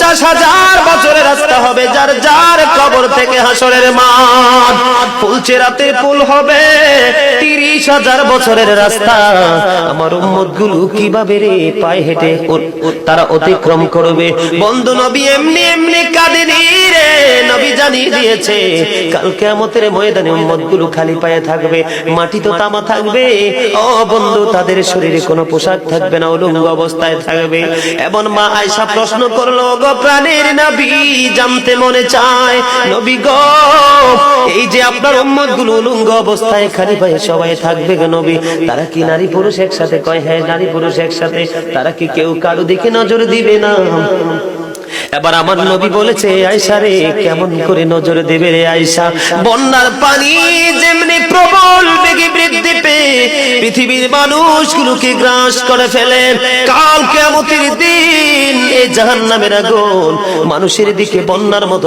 50,000 বছরের রাস্তা হবে, যার যার কবর থেকে হাসরের মাঠ। ফুলচেরাতের পুল হবে 30,000 বছরের রাস্তা। আমার উম্মতগুলো কিভাবে রে পায়ে হেঁটে তারা অতিক্রম করবে? বন্ধু নবী এমনি এমনি কাঁদেনি রে, নবী জানিয়ে দিয়েছে কাল কিয়ামতের ময়দানে উম্মতগুলো খালি পায়ে থাকবে, মাটি তো তামা থাকবে। ও বন্ধু, তাদের শরীরে কোনো পোশাক থাকবে না, উলঙ্গ অবস্থায় থাকবে। এবং মা আয়েশা প্রশ্ন করলো, গো প্রাণের নবী, জানতে মনে চায় নবী গো, এই যে আপনার উম্মতগুলো উলঙ্গ অবস্থায় খালি পায়ে সবাই থাকবে গো নবী, তারা কি নারী পুরুষ একসাথে? কয় হ্যাঁ, নারী পুরুষ একসাথে। তারা কি কেউ কারো দিকে নজর দিবে না? এবার আমার নবী বলেছে, আয়েশা রে, কেমন করে নজর দেবে রে আয়েশা? বন্যার পানি যেমনি প্রবল বেগে বৃদ্ধি পেয়ে পৃথিবীর মানুষগুলোকে গ্রাস করে ফেলে, কাল কিয়ামতের দিন এই জাহান্নামের আগুন মানুষের দিকে বন্যার মতো